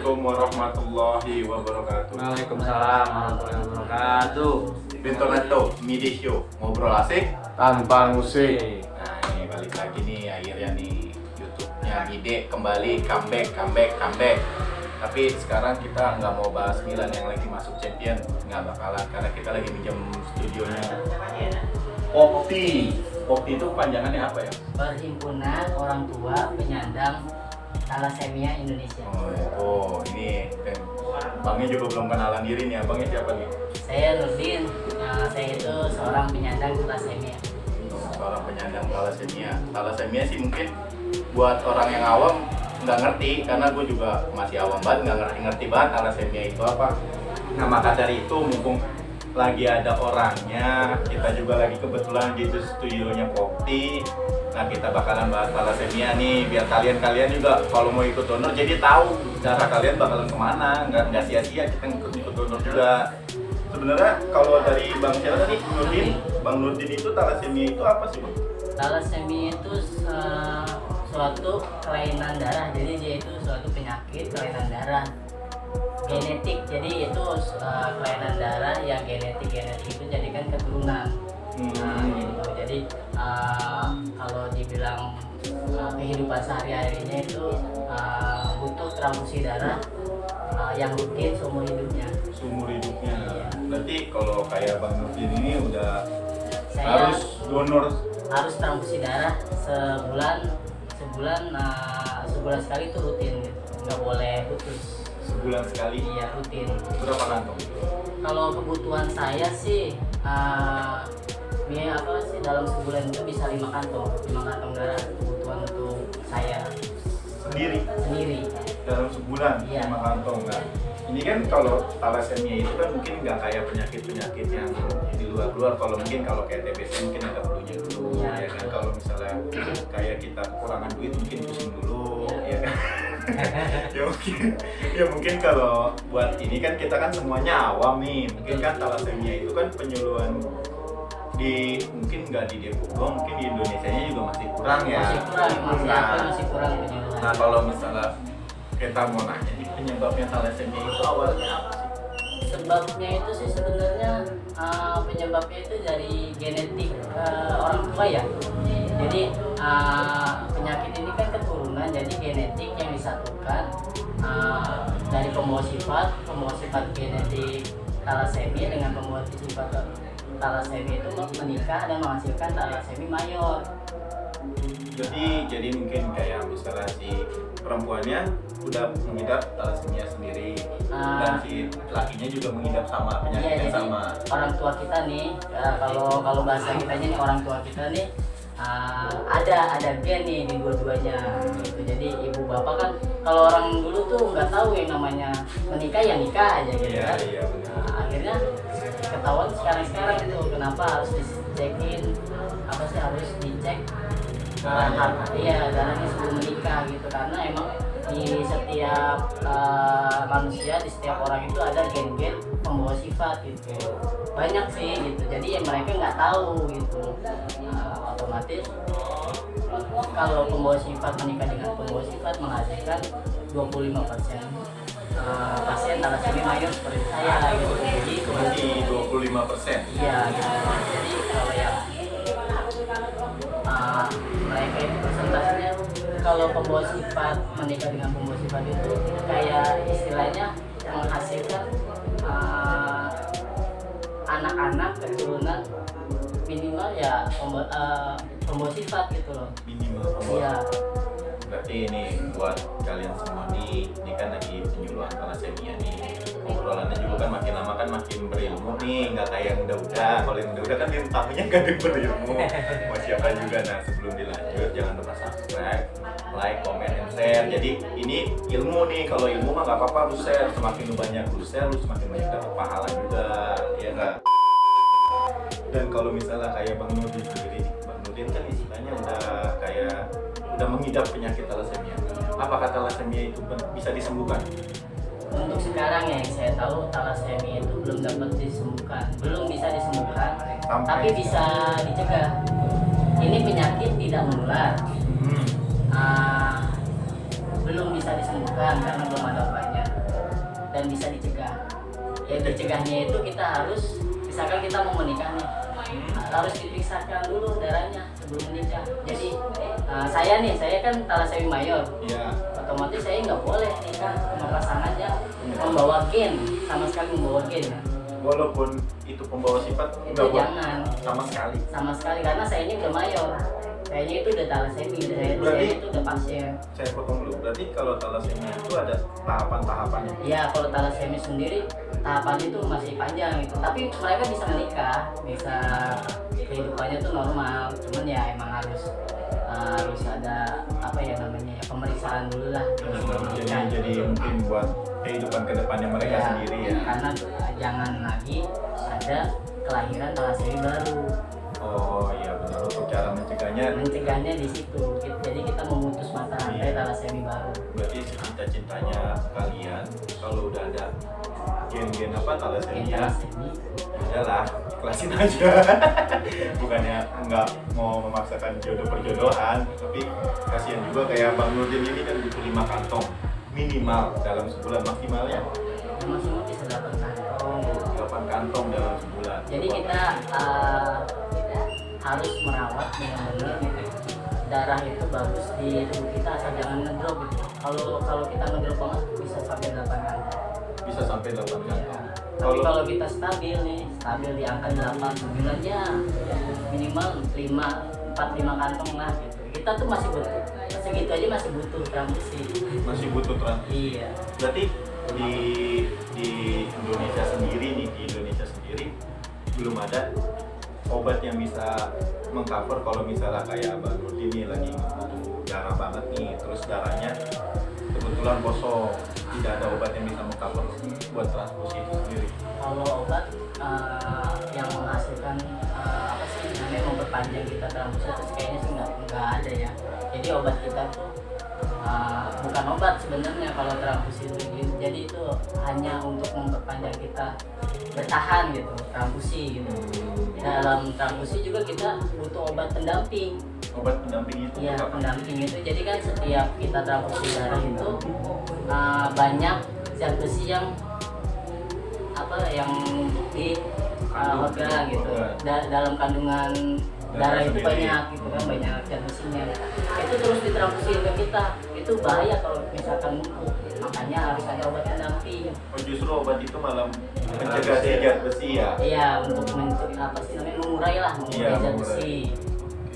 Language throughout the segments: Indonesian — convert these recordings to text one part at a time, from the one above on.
Assalamualaikum warahmatullahi wabarakatuh. Waalaikumsalam warahmatullahi wabarakatuh. Bentornato Midi Show, ngobrol asik tanpa musik. Nah ini balik lagi nih akhirnya nih YouTube-nya Mide kembali comeback. Tapi sekarang kita nggak mau bahas Milan yang lagi masuk champion, nggak bakalan karena kita lagi minjem studionya Popti. Popti itu panjangannya apa ya? Perhimpunan Orang Tua Penyandang Thalassemia Indonesia. Oh ini kan Bangnya juga belum kenalan diri nih, abangnya siapa nih? Saya Nurdin, saya itu seorang penyandang thalassemia. Seorang penyandang thalassemia. Thalassemia sih mungkin buat orang yang awam nggak ngerti, karena gue juga masih awam banget, nggak ngerti banget thalassemia itu apa. Nah maka dari itu mumpung lagi ada orangnya, kita juga lagi kebetulan di studionya Popti. Nah kita bakalan bahas thalassemia nih, biar kalian juga kalau mau ikut donor jadi tahu cara kalian bakalan kemana, nggak sia-sia kita ikut donor juga. Sebenarnya kalau dari Bang siapa tadi, Bang Nurdin itu thalassemia itu apa sih Bang? Thalassemia itu suatu kelainan darah, jadi dia itu suatu penyakit kelainan darah genetik. Jadi itu kelainan darah yang genetik itu jadikan keturunan. Nah, gitu. Jadi kalau dibilang kehidupan sehari-harinya itu butuh transfusi darah yang rutin seumur hidupnya. Seumur hidupnya. Iya. Berarti kalau kayak Bang Nurdin ini udah Saya harus donor harus transfusi darah sebulan sekali itu rutin gitu. Nggak boleh putus. sebulan sekali. Iya, rutin. Berapa kantong? Kalau kebutuhan saya sih dalam sebulan itu bisa 5 kantong darah kebutuhan untuk saya Sendiri dalam sebulan. Iya. 5 kantong. Nah ini kan kalau thalassemia itu kan mungkin nggak kayak penyakit yang di luar. Kalau kayak TBC mungkin ada dulunya dulu, Iya. ya kan. Kalau misalnya kayak kita kekurangan duit mungkin pusing dulu, ya kan. ya mungkin kalau buat ini kan kita kan semuanya awam nih, mungkin kan thalassemia itu kan penyuluhan mungkin nggak di Depok doang, mungkin di Indonesianya juga masih kurang ya. Masih kurang penyuluhan. Nah kalau misalnya kita mau nanya nih, penyebabnya thalassemia itu awalnya apa sih? Sebabnya itu sih sebenarnya penyebabnya itu dari genetik orang tua ya. Jadi penyakit ini kan keturunan, jadi genetik yang disatukan dari pembawa sifat genetik thalassemia dengan pembawa sifat thalassemia itu menikah dan menghasilkan thalassemia mayor. Jadi mungkin kayak misalnya si perempuannya udah mengidap thalassemia sendiri dan si lakinya juga mengidap sama penyakit yang jadi sama. orang tua kita nih, kalau bahasa kitanya nih, orang tua kita nih ada gen nih di dua-duanya gitu. Jadi ibu bapak kan kalau orang dulu tuh nggak tahu yang namanya menikah, ya nikah aja gitu kan. Iya benar. Nah, akhirnya ketahuan sekarang itu kenapa harus dicekin, harus dicek darahnya sebelum menikah gitu, karena emang di setiap manusia, di setiap orang itu ada gen-gen pembawa sifat gitu, banyak sih gitu. Jadi ya mereka nggak tahu gitu. Otomatis kalau pembawa sifat menikah dengan pembawa sifat menghasilkan 25% pasien thalassemia mayor seperti saya gitu. Jadi Berarti 25%. iya gitu. Jadi kalau yang mereka itu persentasenya, kalau pembawa sifat menikah dengan pembawa sifat itu kayak istilahnya menghasilkan anak-anak keturunan minimal ya pembawa sifat gitu loh. Minimal. Iya. Berarti ini buat kalian semua nih, ini kan lagi penyuluhan thalassemia nih. Obrolannya juga kan makin lama kan makin berilmu nih, nggak kayak yang udah-udah. Kalau yang udah-udah kan yang tamunya nggak ada yang berilmu. Mau siapa juga. Nah sebelum dilanjut jangan lupa subscribe, like, comment, and share. Jadi ini ilmu nih, kalau ilmu mah nggak apa-apa lu share. Semakin lu banyak lu share, lu semakin banyak dapat pahala juga, ya nggak? Dan kalau misalnya kayak Bang Nurdin sendiri, Bang Nurdin kan istilahnya udah mengidap penyakit thalassemia. Apakah thalassemia itu bisa disembuhkan? Untuk sekarang yang saya tahu thalassemia itu belum bisa disembuhkan, tapi bisa dicegah. Ini penyakit tidak menular. Belum bisa disembuhkan karena belum ada obatnya. dan bisa dicegah. Ya dicegahnya itu kita harus, misalkan kita mau menikah nih, harus diperiksakan dulu darahnya sebelum menikah. Jadi saya kan thalassemia mayor, Iya. otomatis saya nggak boleh nikah sama pasangan yang membawa gen, sama sekali membawa gen. Walaupun itu pembawa sifat Itu nggak boleh jangan sama sekali. karena saya ini udah mayor, kayaknya itu udah thalassemia, saya Berarti- itu udah pasien. Saya potong dulu. Berarti kalau thalassemia itu ada tahapan-tahapannya. Ya kalau thalassemia sendiri tahapannya itu masih panjang gitu, tapi mereka bisa menikah, bisa kehidupannya tuh normal, cuman ya emang harus ada apa ya namanya ya, pemeriksaan dulu lah sebelum menikah. Jadi mungkin buat kehidupan kedepannya mereka Ya, sendiri ya. karena jangan lagi ada kelahiran thalassemia baru. Oh iya benar, untuk cara Mencegahnya di situ. Jadi kita memutus mata rantai Iya. thalassemia baru. berarti cita-citanya kalian kalau udah ada gen-gen apa Gen thalassemia, thalassemia. udahlah ikhlasin aja. Bukannya nggak mau memaksakan jodoh perjodohan, tapi kasihan juga kayak Bang Nurdin ini kan butuh 5 kantong minimal dalam sebulan, maksimalnya Maksimal bisa 8 kantong. 8 kantong dalam sebulan. Jadi kita harus merawat benar-benar darah itu bagus di tubuh kita, asal jangan ngedrop gitu. Kalau kita ngedrop banget bisa sampai 8 kantong. Bisa sampai 8 kantong. Tapi kalau kita stabil di angka 8 9 ya minimal 4-5 kantong lah gitu. Kita tuh masih butuh segitu aja, masih butuh transfusi. Masih butuh transfusi. Iya. Berarti di Indonesia sendiri belum ada obat yang bisa mengcover kalau misalnya kayak Bang Nurdin nih lagi butuh darah banget nih, terus darahnya kebetulan kosong, tidak ada obat yang bisa mengcover buat transfusi itu sendiri. Kalau obat yang menghasilkan apa sih namanya memperpanjang kita transfusi itu kayaknya sih nggak ada ya. Jadi obat kita tuh bukan obat sebenarnya kalau transfusi itu. Jadi itu hanya untuk memperpanjang kita bertahan gitu, transfusi gitu. Dalam transfusi juga kita butuh obat pendamping. Obat pendamping itu Iya, apa? pendamping itu. Jadi kan setiap kita transfusi darah itu banyak zat besi yang numpuk di organ gitu. Dalam kandungan darah itu sendiri. banyak gitu kan, banyak zat besinya. Itu terus ditransfusi ke kita. Itu bahaya kalau misalkan numpuk. Makanya harus ada obat pendamping. Oh, justru obat itu malah mencegah zat besi ya? Iya, untuk mengurai lah, Iya, zat mengurai. besi.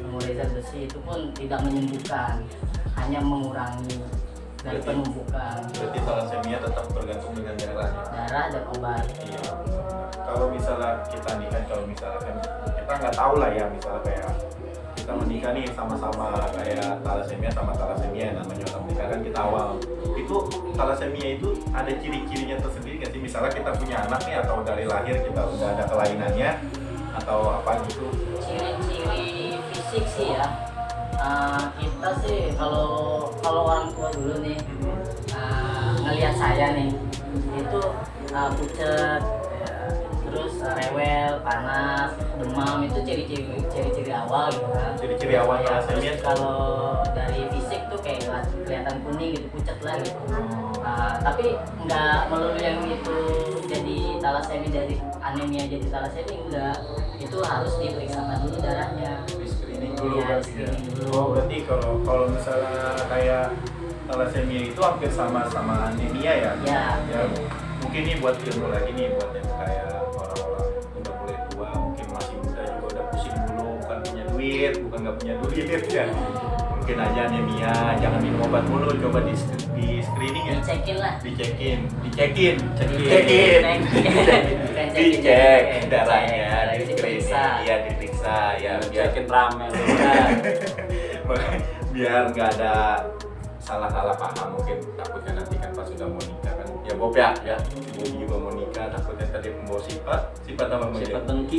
Mengurai zat besi itu pun tidak menyembuhkan, hanya mengurangi dari Berarti- penumpukan Berarti thalassemia tetap bergantung dengan darahnya. darah dan obat. Iya. Kalau misalnya kita nikah, kalau misalkan kita nggak tahu lah ya, misalnya kayak kita menikah nih sama-sama kayak thalassemia sama thalassemia, namanya orang menikah kan kita awal. Itu thalassemia itu ada ciri-cirinya tersendiri nggak sih? Misalnya kita punya anak nih atau dari lahir kita udah ada kelainannya atau apa gitu? Ciri-ciri fisik sih ya. Kita sih kalau orang tua dulu nih ngelihat saya nih itu pucet ya, terus rewel, panas, demam, itu ciri-ciri awal gitu kan. Ciri-ciri awal Ya, thalassemia terus kalau dari fisik tuh kayak kelihatan kuning gitu, pucat lah gitu. Tapi nggak melulu yang itu jadi thalassemia, dari anemia jadi thalassemia, enggak. Itu harus diperiksakan dulu darahnya. Di screening dulu Iya, berarti ya. screening dulu. Oh, berarti kalau misalnya kayak thalassemia itu hampir sama anemia ya? Ya. Ya, mungkin nih buat ilmu lagi nih, buat yang kayak orang-orang udah mulai tua, mungkin masih muda juga udah pusing dulu, bukan punya duit, bukan nggak punya duit ya. Mungkin aja anemia, jangan minum obat mulu, coba di screening ya. Dicekin lah. Dicekin, Dicek darahnya, di screening, diperiksa. iya diperiksa, ya biar Cekin rame lu. biar nggak ada salah paham, mungkin takutnya nanti kan pas sudah mau nikah kan ya Bob ya Bob juga mau nikah, takutnya tadi membawa sifat apa mau Sifat dengki.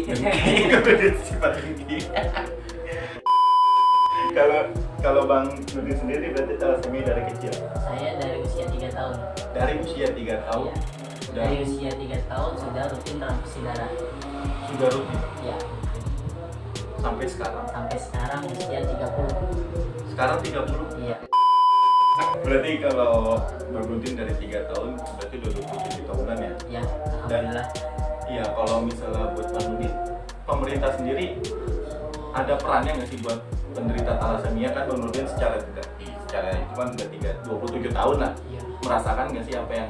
sifat tinggi. Kalau Bang Nurdin sendiri berarti thalassemia dari kecil, Saya dari usia 3 tahun. dari usia 3 tahun Iya. udah Dari usia 3 tahun sudah rutin transfusi darah. sudah rutin Ya, sampai sekarang. sampai sekarang usia 30. Sekarang 30. Iya. Berarti kalau berrutin dari 3 tahun berarti udah 27 tahunan ya? Ya, alhamdulillah. Iya, kalau misalnya buat Bang Nurdin, pemerintah sendiri ada perannya nggak sih buat penderita thalassemia? Kan Bang Nurdin secara itu kan udah 27 tahun lah, Iya. merasakan nggak sih apa yang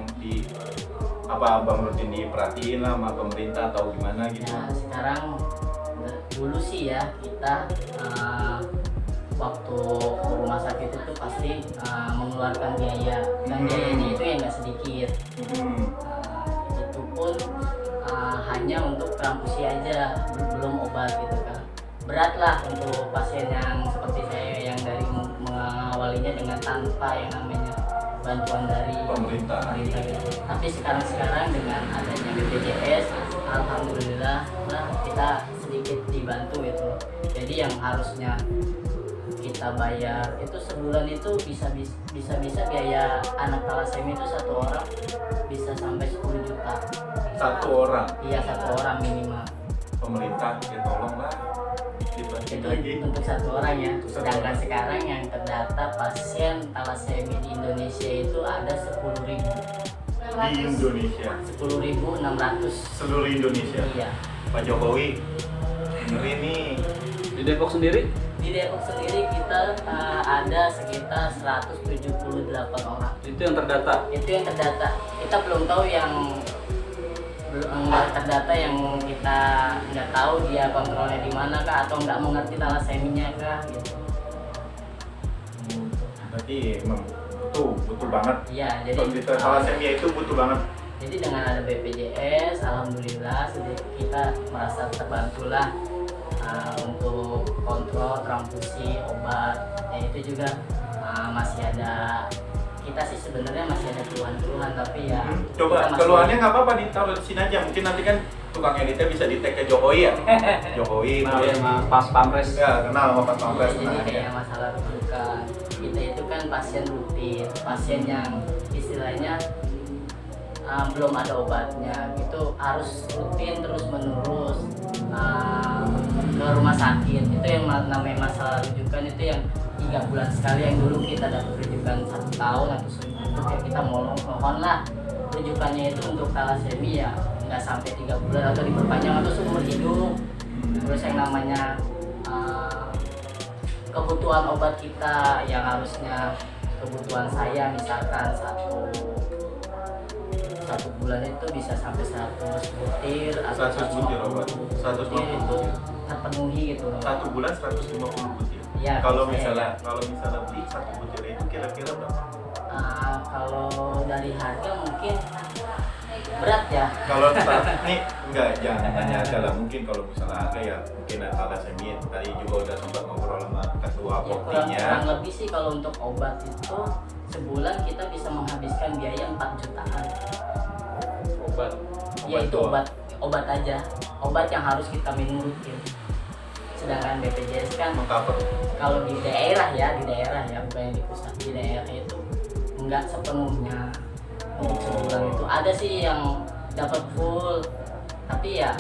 Bang Nurdin diperhatiin lah sama pemerintah atau gimana gitu? Nah, sekarang dulu sih ya kita waktu ke rumah sakit itu pasti mengeluarkan biaya dan biayanya itu yang nggak sedikit. Itu pun hanya untuk transfusi aja, belum obat gitu kan. Berat lah untuk pasien yang seperti saya yang dari mengawalinya dengan tanpa yang namanya bantuan dari Pemerintah gitu. Tapi sekarang dengan adanya BPJS, alhamdulillah lah kita sedikit dibantu itu. Jadi yang harusnya kita bayar itu sebulan itu bisa biaya anak thalassemia itu satu orang bisa sampai 10 juta. Satu orang? Iya, satu orang minimal. Pemerintah ya tolonglah dibantu Itu lagi. untuk satu orang ya. Satu Sedangkan orang. sekarang yang terdata pasien thalassemia di Indonesia itu ada 10.000. Di Indonesia 10.600. seluruh Indonesia. Iya. Pak Jokowi ngeri nih. Di Depok sendiri Di Depok sendiri kita ada sekitar 178 orang. itu yang terdata. Itu yang terdata. Kita belum tahu yang terdata yang kita nggak tahu dia kontrolnya di mana kah atau nggak mengerti thalassemia kah gitu. Berarti emang butuh banget. Iya, jadi Penderita thalassemia itu butuh banget. jadi dengan ada BPJS, alhamdulillah kita merasa terbantulah untuk kontrol transfusi obat. Itu juga masih ada, kita sih sebenarnya masih ada keluhan-keluhan tapi ya Coba kita masih- keluhannya nggak apa-apa ditaruh di sini aja. Mungkin nanti kan tukang editnya bisa di tag ke Jokowi ya. Jokowi Nah, itu ya. sama pas pampres. Ya kenal sama Pak Iya, Pampres. jadi tenang aja. kayak masalah rujukan kita itu kan pasien rutin, pasien yang istilahnya belum ada obatnya, itu harus rutin terus menerus ke rumah sakit. Itu yang namanya masalah rujukan itu yang 3 bulan sekali, yang dulu kita dapat rujukan 1 tahun atau seumur ya kita mohon lah rujukannya itu untuk thalassemia nggak sampai 3 bulan atau diperpanjang atau seumur hidup. Terus yang namanya kebutuhan obat kita yang harusnya kebutuhan saya misalkan satu bulan itu bisa sampai 100 butir atau 100 butir obat. 100 butir itu butir. terpenuhi gitu loh. Satu bulan 150 butir. Iya, Kalau saya- misalnya beli satu butir itu kira-kira berapa? Kalau dari harga mungkin berat ya. Kalau nih enggak, jangan tanya aja lah. Mungkin kalau misalnya harga ya mungkin thalassemia tadi juga udah sempat ngobrol sama ketua Ya, Poktinya. kurang lebih sih kalau untuk obat itu sebulan kita bisa menghabiskan biaya 4 jutaan. Obat. Ya itu doang. obat aja, obat yang harus kita minum rutin. Sedangkan BPJS kan Mengcover. kalau di daerah ya bukan yang di pusat, di daerah itu nggak sepenuhnya untuk sebulan itu. Ada sih yang dapat full, tapi ya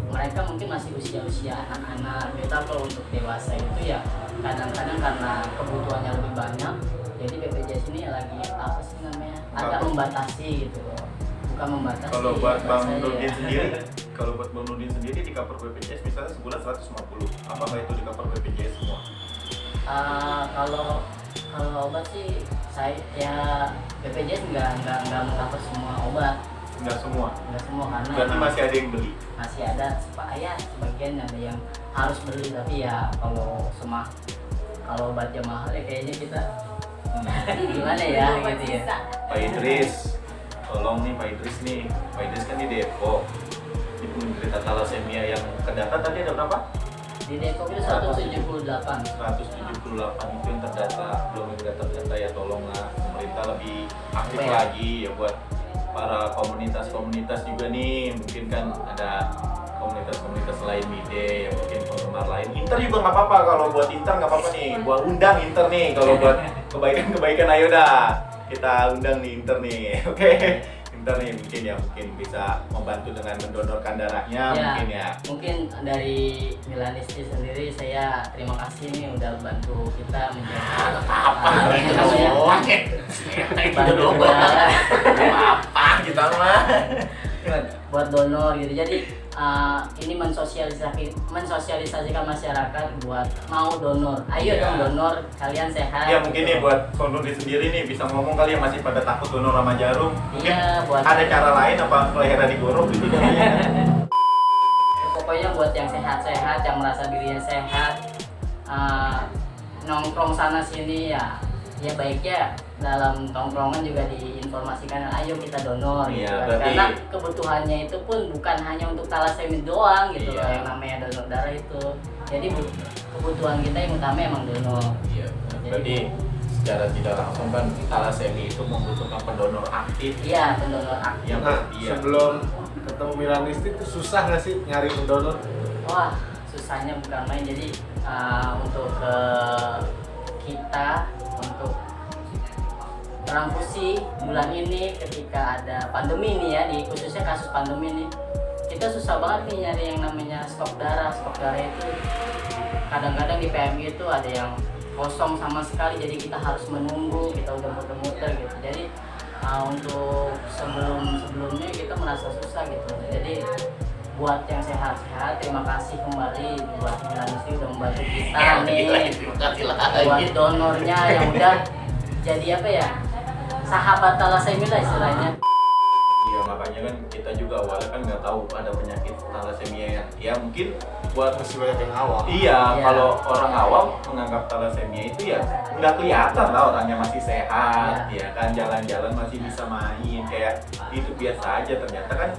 mereka mungkin masih usia anak-anak. Kita kalau untuk dewasa itu ya kadang-kadang karena kebutuhannya lebih banyak, jadi BPJS ini lagi apa sih namanya, agak membatasi gitu loh. Bukan membatasi. Kalau buat Bang saya Nurdin ya. sendiri, kalau buat Bang Nurdin sendiri di cover BPJS misalnya sebulan 150. Apakah itu di cover BPJS semua? Kalau obat sih saya ya BPJS nggak mengcover semua obat, Enggak semua. nggak semua karena Berarti emang masih ada yang beli. masih ada sebagian ada yang harus beli, tapi ya kalau obatnya mahal ya kayaknya kita gimana ya gitu ya. Pak Idris, tolong nih Pak Idris nih. Pak Idris kan di Depok. Di penderita thalassemia yang terdata tadi ada berapa? Di Depok itu 178. 178 itu yang terdata. Belum yang nggak terdata ya tolonglah pemerintah lebih aktif Apa ya? lagi ya buat para komunitas-komunitas juga nih. Mungkin kan ada komunitas-komunitas lain Mide yang mungkin penggemar lain. Inter juga nggak apa-apa, kalau buat Inter nggak apa-apa nih. Gua undang Inter nih kalau buat kebaikan-kebaikan, ayo dah kita undang nih Inter nih. Oke. Ntar nih mungkin bisa membantu dengan mendonorkan darahnya mungkin ya. Mungkin dari Milanisti sendiri saya terima kasih nih udah bantu kita menjadi apa kita mah buat donor gitu. Jadi ini mensosialisasikan masyarakat buat mau donor. Ayo dong donor, kalian sehat. Ya mungkin gitu. nih buat Nurdin sendiri nih bisa ngomong kali ya, masih pada takut donor sama jarum. Mungkin Iya, buat ada cara lain apa lehernya digorok gitu caranya. Pokoknya buat yang sehat-sehat, yang merasa dirinya sehat, nongkrong sana sini ya baiknya dalam tongkrongan juga diinformasikan, ayo kita donor gitu Iya, kan. berarti- Karena kebutuhannya itu pun bukan hanya untuk thalassemia doang gitu Iya. loh, yang namanya donor darah itu. Jadi kebutuhan kita yang utama emang donor. Iya, berarti secara tidak langsung kan thalassemia itu membutuhkan pendonor aktif. Iya, pendonor aktif. Yang Nah, iya. sebelum ketemu Milanisti itu susah nggak sih nyari pendonor? Wah, susahnya bukan main. Jadi untuk kita untuk transfusi bulan ini ketika ada pandemi nih ya, di khususnya kasus pandemi nih, kita susah banget nih nyari yang namanya stok darah. Stok darah itu kadang-kadang di PMI itu ada yang kosong sama sekali, jadi kita harus menunggu, kita udah muter-muter gitu. Jadi untuk sebelumnya kita merasa susah gitu. Jadi buat yang sehat-sehat, terima kasih kembali buat Milanisti udah membantu kita nih. Terima kasih Buat donornya yang udah jadi apa ya, sahabat thalassemia lah istilahnya. Iya, makanya kan kita juga awalnya kan nggak tahu ada penyakit thalassemia ya mungkin buat Masih banyak yang awal. iya, Iya. kalau orang awam menganggap thalassemia itu ya nggak kelihatan lah orangnya masih sehat, ya kan jalan-jalan masih bisa main kayak itu biasa aja. Ternyata kan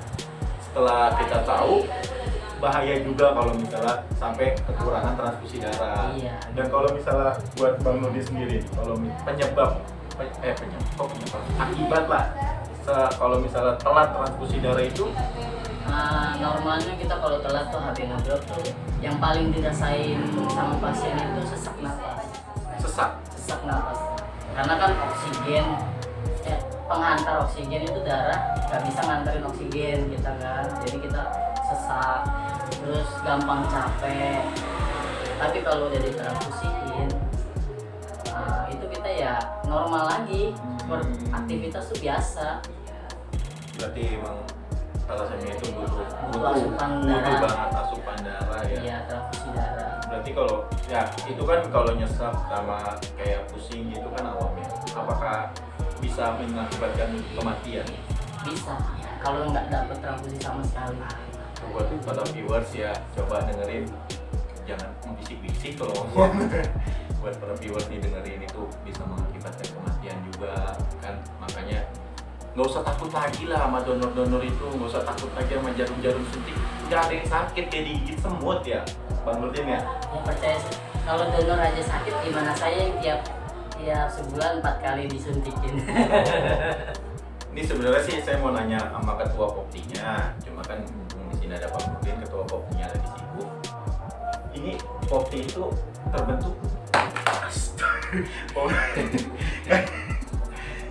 setelah kita tahu bahaya juga kalau misalnya sampai kekurangan transfusi darah. Iya. Dan kalau misalnya buat Bang Nurdin sendiri, kalau penyebab akibat lah kalau misalnya telat transfusi darah itu Normalnya kita kalau telat tuh HB ngedrop tuh yang paling dirasain sama pasien itu sesak napas. sesak. Karena kan oksigen, penghantar oksigen itu darah nggak bisa nganterin oksigen kita kan, jadi kita sesak, terus gampang capek. Tapi kalau udah ditransfusiin, itu kita ya normal lagi, aktivitas tuh biasa. Berarti emang thalassemia itu butuh Asupan darah. banget asupan darah ya. Iya, transfusi darah. Berarti kalau ya itu kan kalau nyesek sama kayak pusing gitu kan awamnya. Apakah bisa mengakibatkan kematian? Bisa kalau nggak dapet transfusi sama sekali. Buat para viewers ya coba dengerin, jangan bisik-bisik kalau ngomong. Buat para viewers nih dengerin itu bisa mengakibatkan kematian juga kan, makanya nggak usah takut lagi lah sama donor-donor itu, nggak usah takut lagi sama jarum-jarum suntik, nggak ada yang sakit kayak digigit semut ya Bang Nurdin ya. Ya percaya sih, kalau donor aja sakit gimana saya yang tiap sebulan 4 kali disuntikin. Ini sebenarnya sih saya mau nanya sama ketua Poptinya, cuma kan di sini ada Bang Nurdin, ketua Poptinya lagi sibuk. Ini Popti itu terbentuk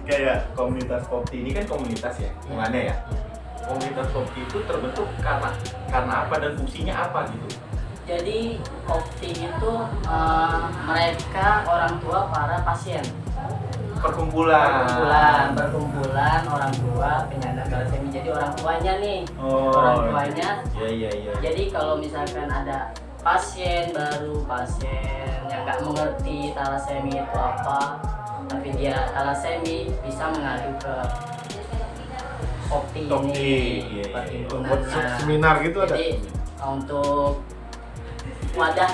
kayak komunitas Popti ini kan komunitas ya, gimana ya? Komunitas Popti itu terbentuk karena apa dan fungsinya apa gitu? Jadi Popti itu mereka orang tua para pasien. Perkumpulan Berkumpulan orang tua penyandang thalassemia. Jadi orang tuanya nih, orang tuanya. Iya. Jadi kalau misalkan ada pasien yang nggak mengerti thalassemia itu apa, tapi dia thalassemia, bisa mengadu ke Popti ini, Iya. perhimpunannya. Seminar gitu ada? Jadi untuk wadah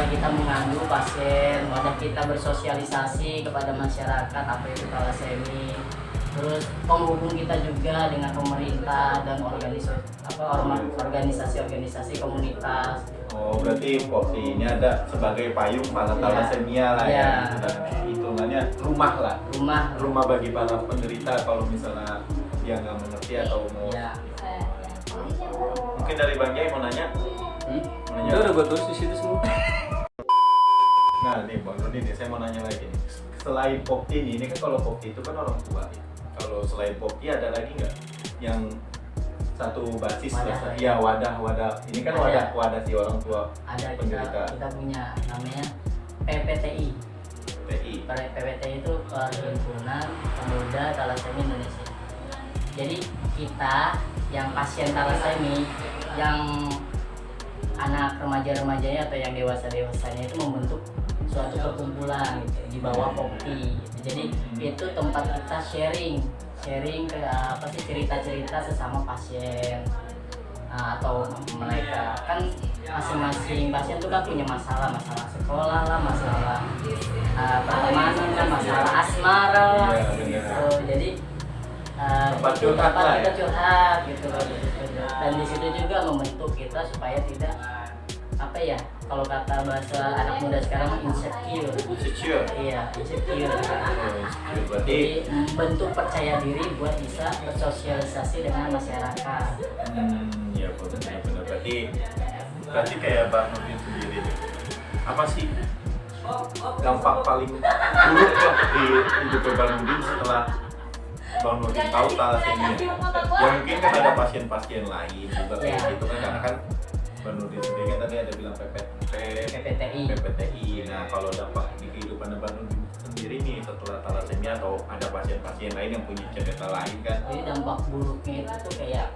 kita mengadu pasien, wadah kita bersosialisasi kepada masyarakat apa itu thalassemia. Terus penghubung kita juga dengan pemerintah dan organisasi komunitas. Oh, berarti Popti ini ada sebagai payung para Iya. thalassemia lah Iya. ya. Dan hitungannya rumah lah. Rumah. Rumah bagi para penderita kalau misalnya dia nggak mengerti atau mau. Iya. Mungkin dari Bang Jai mau nanya. Mau nanya. Udah gue tulis di situ semua. Nah nih Bang Nurdin nih, saya mau nanya lagi nih. Selain Popti ini kan kalau Popti itu kan orang tua ya. Kalau Kalau selain Popti ada lagi nggak yang satu basis Wadah. lah? Iya, wadah. Ini kan Ada. wadah si orang tua Ada penderita kita punya namanya PPTI. TI. PPTI itu Perhimpunan Pemuda Thalassemia Indonesia. Jadi kita yang pasien thalassemia, yang anak remaja-remajanya atau yang dewasa-dewasanya itu membentuk suatu perkumpulan gitu, di bawah Popti. Jadi itu tempat kita sharing ke apa sih, cerita-cerita sesama pasien. Nah, atau mereka kan masing-masing pasien itu kan punya masalah sekolah lah, masalah pertemanan lah, masalah asmara lah, Iya, benar. gitu. Jadi Tempat curhat lah kita ya? curhat gitu loh. Dan di situ juga membentuk kita supaya tidak apa ya, kalau kata bahasa anak muda sekarang insecure. Insecure. Iya, insecure. Berarti Jadi membentuk percaya diri buat bisa bersosialisasi dengan masyarakat. ya benar. Berarti kayak Bang Nurdin sendiri nih. Apa sih dampak paling buruk lah di hidup Bang Nurdin setelah Bang Nurdin tahu thalassemia? Ya mungkin kan ada pasien-pasien lain juga kayak Ya. gitu kan, karena kan Bang Nurdin sendiri kan tadi ada bilang PPTI. Nah, kalau dampak di kehidupan Bang Nurdin sendiri nih setelah thalassemia atau ada pasien-pasien lain yang punya cerita lain kan? Jadi dampak buruknya itu tuh kayak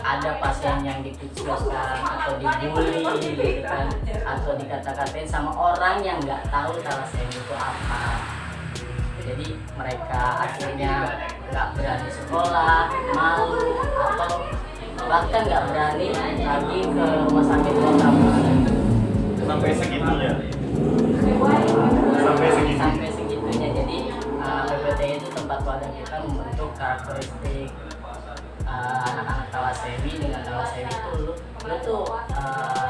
ada pasien yang dikucilkan atau dibully gitu kan, atau dikata-katain sama orang yang nggak tahu thalassemia itu apa. Jadi mereka akhirnya nggak berani sekolah, malu, atau bahkan nggak berani lagi ke rumah sakit kota. Sampai segitunya. Sampai segitunya. Jadi PPTI itu tempat wadah kita membentuk karakteristik anak-anak thalassemia. Dengan thalassemia itu lu tuh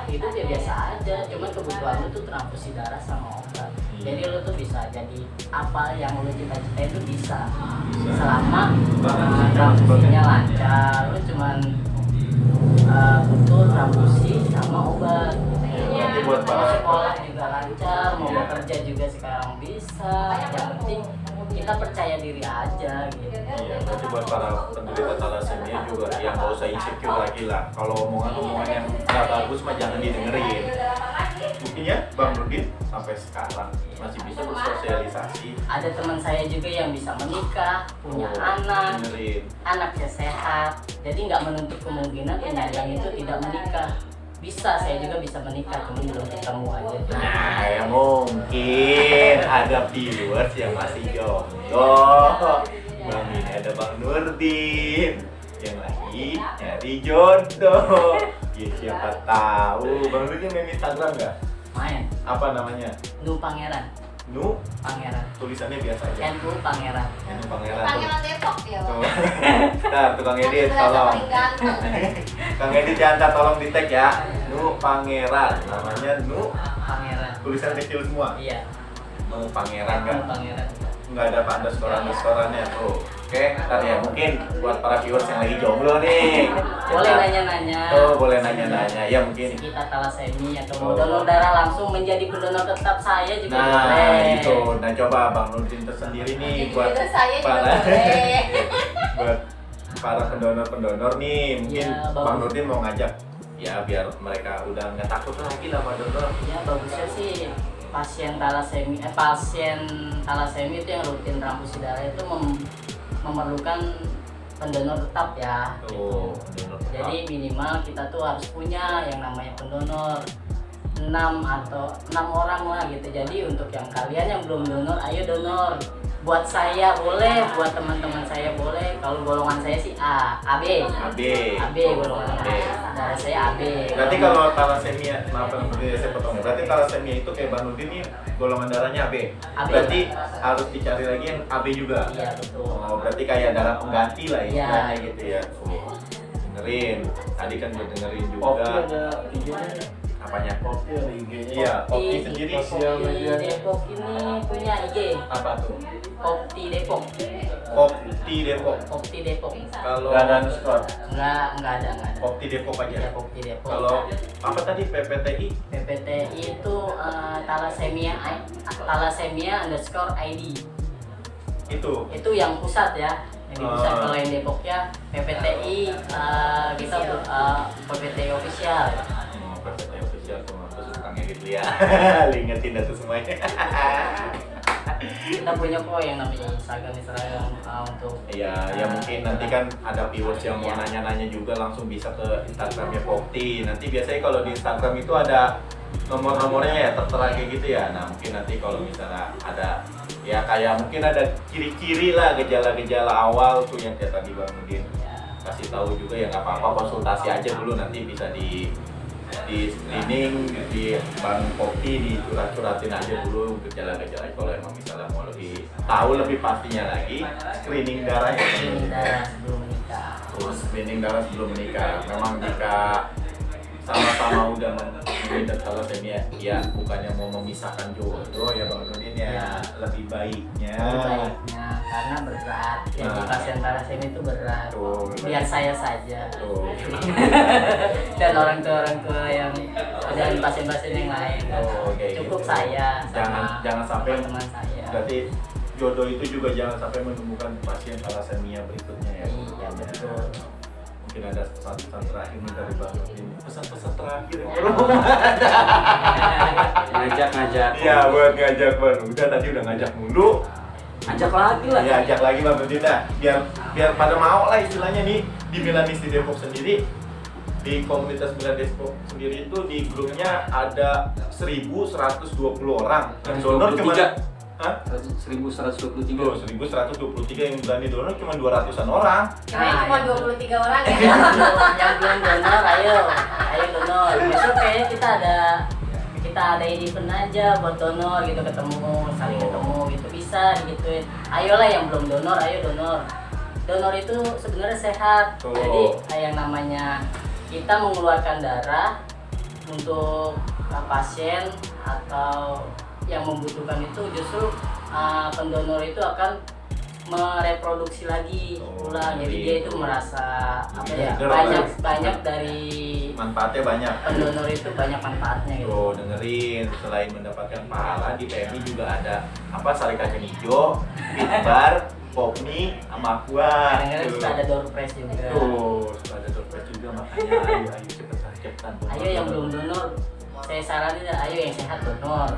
hidup ya biasa aja, cuman kebutuhan lu tuh transfusi darah sama obat. Jadi lu tuh bisa jadi apa yang lu cita-citain itu bisa selama transfusinya lancar. Lu cuman butuh transfusi sama obat. Berarti buat Mau para sekolah juga lancar, mau bekerja juga sekarang bisa. Yang penting kita percaya diri aja gitu. Iya, berarti buat para penderita thalassemia juga yang nggak usah insecure lagi lah. Kalau omongan-omongan yang nggak bagus mah jangan didengerin. Buktinya Bang Nurdin sampai sekarang masih bisa bersosialisasi. Ada teman saya juga yang bisa menikah, punya Oh, anak, dengerin. anaknya sehat. Jadi nggak menutup kemungkinan penyandang itu tidak menikah. Bisa, saya juga bisa menikah, cuma belum ketemu aja. Nah, ya mungkin ada viewers yang masih jomblo. Bang ini ada Bang Nurdin yang lagi nyari jodoh. Ya siapa tahu. Bang Nurdin main Instagram nggak? Main, Apa namanya? Nu Pangeran, Nu, Pangeran, tulisannya biasa aja. NU Pangeran. Nu Pangeran. Pangeran Depok dia, Bang. Ntar tukang edit Berasa tolong. paling ganteng. Kang edit jangan tolong di tag ya. Nu Pangeran, namanya Nu, Pangeran. tulisan kecil semua. Iya, Nu Pangeran NU kan? Pangeran. Nggak ada underscore-underscoreannya tuh. Oke, ntar ya mungkin buat para viewers yang lagi jomblo nih. Boleh nanya-nanya. Tuh, boleh nanya-nanya. Ya mungkin. Sekitar thalassemia atau mau Oh. donor darah langsung menjadi pendonor tetap saya juga Nah, boleh. gitu. Nah, coba Bang Nurdin tersendiri nih Jadi buat juga saya juga para boleh. buat para pendonor-pendonor nih. Mungkin Ya, bagus. Bang Nurdin mau ngajak ya biar mereka udah nggak takut lagi lah sama donor. Ya bagusnya sih pasien thalassemia itu yang rutin transfusi darah itu memerlukan pendonor tetap ya. Tuh, donor tetap. Jadi minimal kita tuh harus punya yang namanya pendonor 6 orang lah gitu. Jadi untuk yang kalian yang belum donor, ayo donor. Buat saya boleh, buat teman-teman saya boleh. Kalau golongan saya sih AB golongan AB. darah saya AB. Berarti kalau thalassemia, maaf Bang Nurdin saya potong ya. Berarti thalassemia itu kayak Bang Nurdin nih golongan darahnya AB. AB. Berarti harus dicari lagi yang AB juga. Iya betul. Oh, berarti kayak darah pengganti lah Iya. istilahnya gitu ya. Oh, dengerin. Tadi kan udah dengerin Popti juga. ada IG-nya. Apanya? Popti ada IG-nya. Iya, Popti sendiri. sosial media. Depok ini punya IG. Apa tuh? Popti Depok. Popti Depok. Popti Depok. Kalau Nggak ada underscore. Enggak ada. Popti Depok Ya aja. Popti Depok. Kalau apa tadi PPTI? PPTI itu thalassemia _ID. Itu yang pusat ya. Yang di pusat. Kalau yang Depoknya PPTI, kita PPTI official. PPTI official tuh aku suka ngedit ya. Ingetin dah tuh semuanya. Kita punya kok yang namanya Instagram untuk Iya, ya mungkin nanti kan ada viewers yang mau nanya-nanya juga langsung bisa ke Instagramnya Pokti. Nanti biasanya kalau di Instagram itu ada nomor-nomornya ya tertera kayak gitu ya. Nah mungkin nanti kalau misalnya ada ya kayak mungkin ada ciri-ciri lah gejala-gejala awal tuh yang kayak tadi Bang Nudin kasih tahu juga ya nggak apa-apa, konsultasi aja dulu, nanti bisa di screening di Bang Pokti, dicurhat-curhatin aja dulu gejala-gejala. Kalau emang misalnya mau lebih tahu lebih pastinya lagi, screening darahnya. screening darah sebelum menikah. Terus screening darah sebelum menikah. Memang jika sama-sama udah mengidap thalassemia, ya bukannya mau memisahkan jodoh ya Bang Nudin ya, Ya. lebih baiknya. Lebih baiknya karena berat. Jadi Nah. pasien thalassemia itu berat. Tuh. Biar saya saja. Tuh. Dan orang tua yang dan pasien-pasien yang lain. Oh, kayak Cukup gitu. saya Jangan sampai teman saya. berarti jodoh itu juga jangan sampai menemukan pasien thalassemia berikutnya ya. Iya, betul. Mungkin ada pesan-pesan terakhir nih dari Bang Nudin. Pesan-pesan terakhir yang Ngajak. Iya, buat ngajak Bang. Udah ngajak mulu. Ajak lagi lah. Ya, ajak lagi Bang Nudin dah. Biar pada mau lah istilahnya nih di Milanis di Depok sendiri. Di komunitas Milan Depok sendiri itu di grupnya ada 1.120 orang. Yang donor cuma 1123. Tuh, 1.123 yang berani donor cuma 200-an orang. Kirain cuma 23 orang ya. Yang belum donor, ayo donor. Besok kayaknya kita ada event aja buat donor gitu, saling ketemu gitu, bisa gituin. Ayolah yang belum donor, ayo donor. Donor itu sebenarnya sehat. Tuh. Jadi yang namanya kita mengeluarkan darah untuk pasien atau yang membutuhkan itu, justru pendonor itu akan mereproduksi lagi ulang. Jadi dia itu merasa banyak dari Manfaatnya banyak. pendonor itu banyak manfaatnya gitu. Tuh, dengerin, selain mendapatkan pahala di PMI juga ada sari kacang hijau, Bitbar, Popmi, sama Aqua. Kadang-kadang suka ada door prize juga. Tuh, suka ada dompet juga, makanya ayo cepetan. Ayo yang belum donor, saya saranin ayo yang sehat donor.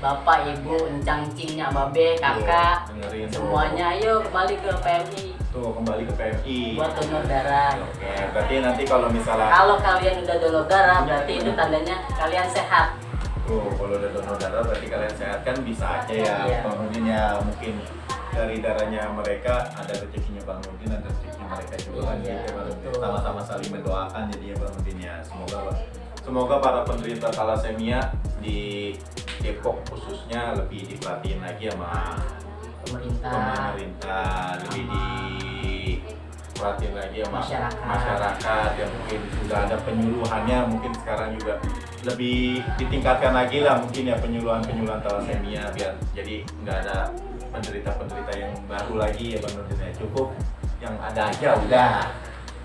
Bapak, ibu, encang-cingnya, babe, kakak, dengerin tuh. semuanya ayo kembali ke PMI Tuh, kembali ke PMI. buat donor darah. Oke, berarti nanti kalau misalnya Kalau kalian udah donor darah, berarti itu tandanya kalian sehat. kalau udah donor darah berarti kalian sehat, kan bisa aja ya Iya. Bang Nudin ya, mungkin dari darahnya mereka ada rezekinya Bang Nudin, ada rezekinya mereka juga kan Iya, gitu ya Bang Nudin. betul. Sama-sama saling mendoakan jadi ya Bang Nudin ya. Semoga para penderita thalassemia di Depok khususnya lebih diperhatiin lagi sama Pemerintah. lebih diperhatiin lagi sama Masyarakat. yang mungkin sudah ada penyuluhannya, mungkin sekarang juga lebih ditingkatkan lagi lah mungkin ya penyuluhan thalassemia, biar jadi nggak ada penderita yang baru lagi ya Bang Nudin ya. Cukup yang ada aja udah,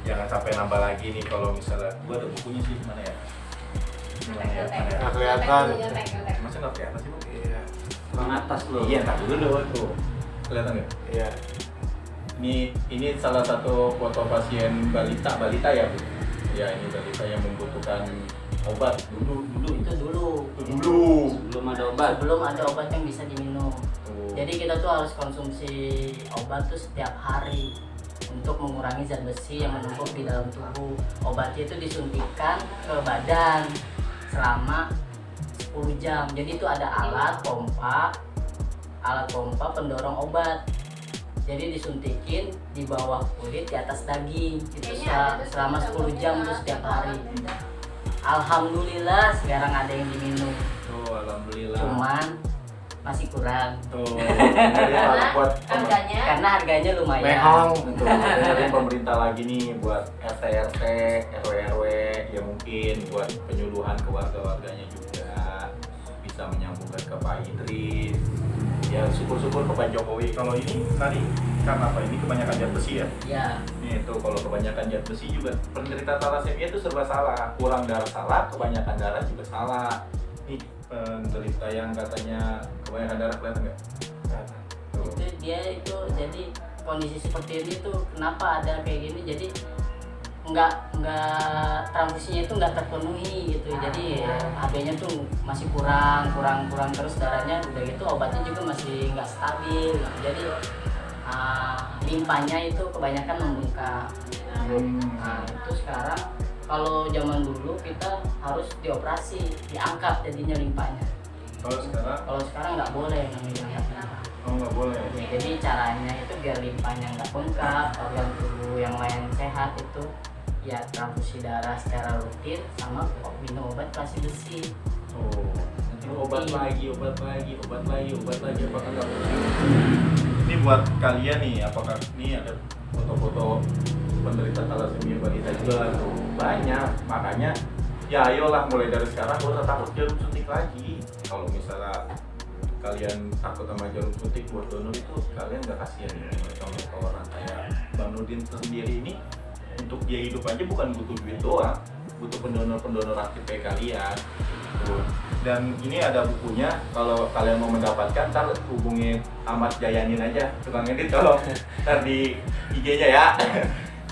jangan sampai nambah lagi nih. Kalau misalnya gua ada bukunya sih mana ya? Nggak kelihatan. Masih nggak kelihatan sih Bu? Iya. Bang atas loh. Iya, tak dulu tuh. Kelihatan nggak? Iya. Ini salah satu foto pasien balita ya Bu. Ya, ini balita yang membutuhkan obat dulu. Itu dulu. Belum ada obat. Sebelum ada obat yang bisa diminum. Tuh. Jadi kita tuh harus konsumsi obat tuh setiap hari untuk mengurangi zat besi yang menumpuk di dalam tubuh. Obatnya itu disuntikan ke badan selama 10 jam. Jadi itu ada alat pompa pendorong obat. Jadi disuntikin di bawah kulit, di atas daging. Itu selama 10 jam tuh setiap hari. Alhamdulillah sekarang ada yang diminum. Tuh, alhamdulillah. Cuman masih kurang. Tuh, dengerin buat Harganya Karena harganya lumayan. Mehong. Tuh, dengerin pemerintah lagi nih buat RT, RW ya, mungkin buat penyuluhan ke warga-warganya juga bisa menyambungkan ke Pak Idris. Ya syukur-syukur ke Pak Jokowi. Kalau ini tadi karena apa? Ini kebanyakan zat besi ya. Ya, Nih tuh, kalau kebanyakan zat besi juga penderita thalassemia itu serba salah. Kurang darah salah, kebanyakan darah juga salah. Nih penderita yang katanya kebanyakan darah kelihatan nggak? Tuh. dia itu jadi kondisi seperti ini tuh kenapa ada kayak gini, jadi nggak transfusinya itu nggak terpenuhi gitu, jadi AB-nya tuh masih kurang terus darahnya udah gitu obatnya juga masih nggak stabil, jadi limpanya itu kebanyakan membengkak. Nah itu sekarang kalau zaman dulu kita harus dioperasi, diangkat jadinya limpanya. Kalau sekarang nggak boleh namanya limpanya. oh nggak boleh. Ya, jadi caranya itu biar limpanya nggak bengkak, organ tubuh yang lain sehat itu ya transfusi darah secara rutin sama minum obat kasih besi. Oh, nanti obat lagi, apakah nggak boleh? Ini buat kalian nih, apakah ini ada foto-foto penderita thalassemia balita juga tuh banyak, makanya ya ayolah mulai dari sekarang gak usah takut jarum suntik lagi. Kalau misalnya kalian takut sama jarum suntik buat donor itu kalian nggak kasihan nih sama orang kayak Bang Nurdin sendiri ini. Untuk dia hidup aja bukan butuh duit doang, butuh pendonor aktif kayak kalian. Tuh. Dan ini ada bukunya, kalau kalian mau mendapatkan ntar hubungi Ahmad Jayanin aja, tukang edit tolong ntar di IG-nya ya.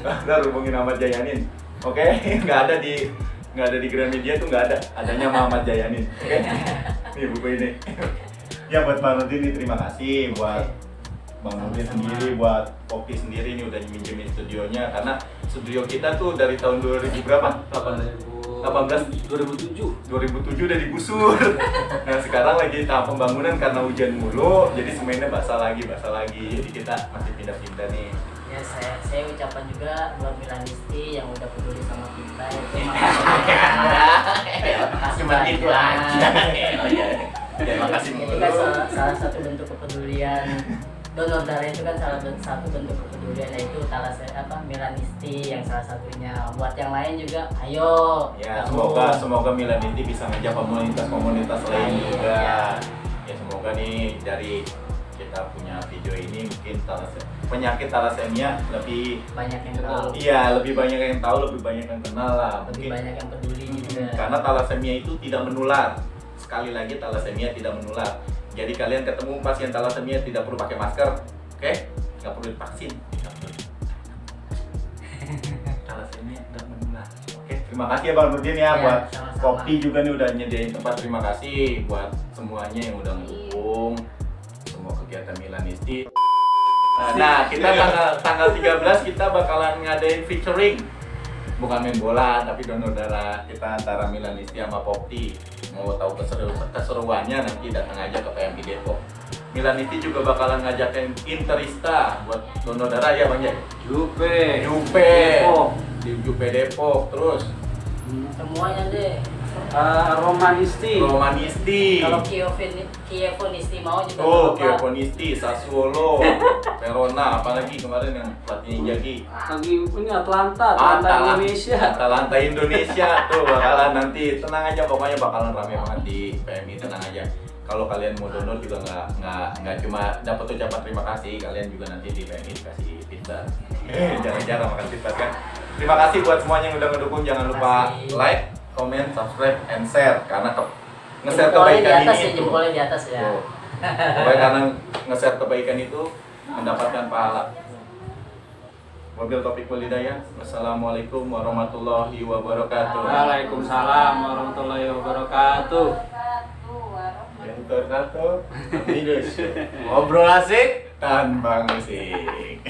Ntar hubungin Ahmad Jayanin, oke? Nggak ada di Gramedia tuh, nggak ada, adanya Ahmad Jayanin, oke? Nih buku ini. Ya buat Bang Nurdin nih terima kasih, buat Bang Nurdin sendiri, buat Kopi sendiri ini udah minjemin studionya, karena studio kita tuh dari tahun 2000 berapa? 2007 udah digusur. Nah sekarang lagi tahap pembangunan karena hujan mulu, jadi semennya basah lagi. Jadi kita masih pindah-pindah nih. Ya saya ucapkan juga buat Milanisti yang udah peduli sama kita itu makasih Cuma banyak. itu aja. Terima kasih Itu mulu. kan salah satu bentuk kepedulian donor darah, itu kan salah satu bentuk kepedulian, yaitu Milanisti yang salah satunya. Buat yang lain juga ayo Ya gabung. semoga Milanisti bisa ngajak komunitas lain Iya. juga. Ya semoga nih dari kita punya video ini mungkin penyakit thalassemia lebih banyak yang tahu, iya lebih banyak yang tahu, lebih banyak yang kenal lah. lebih Mungkin banyak yang peduli juga. karena thalassemia itu tidak menular. Sekali lagi thalassemia tidak menular. Jadi kalian ketemu pasien thalassemia tidak perlu pakai masker, oke? Nggak perlu divaksin. Thalassemia tidak menular. Oke, terima kasih ya Bang Nurdin ya, Ya, buat sama-sama. Kopi juga nih udah nyediain tempat. Terima kasih buat semuanya yang udah mendukung semua kegiatan Milanisti. Nah, kita tanggal 13 kita bakalan ngadain featuring. Bukan main bola, tapi donor darah kita antara Milanisti sama Popti. Mau tahu keseruannya nanti datang aja ke PMI Depok. Milanisti juga bakalan ngajakin Interista buat donor darah ya Bang Jai. Jupe Depok. Di Jupe Depok terus. Semuanya deh. Romanisti. Kalau Kievonisti mau juga Oh, nggak apa-apa. Kievonisti, Sassuolo, Verona, apalagi kemarin yang pelatihnya Jagi. Lagi ini Atlanta Indonesia. Atalanta Indonesia tuh bakalan nanti, tenang aja pokoknya bakalan rame banget di PMI, tenang aja. Kalau kalian mau donor juga nggak cuma dapat ucapan terima kasih, kalian juga nanti di PMI dikasih pizza. Jarang-jarang makan pizza kan. Terima kasih buat semuanya yang udah ngedukung, jangan lupa Terima kasih. like, comment, subscribe, and share karena nge-share Jempolnya di kebaikan atas ini ya, jempolnya di atas ya. Tuh. Pokoknya karena nge-share kebaikan itu mendapatkan pahala. Wabil topik walidayah. Wassalamualaikum warahmatullahi wabarakatuh. Waalaikumsalam warahmatullahi wabarakatuh. Ngobrol asik tanpa musik.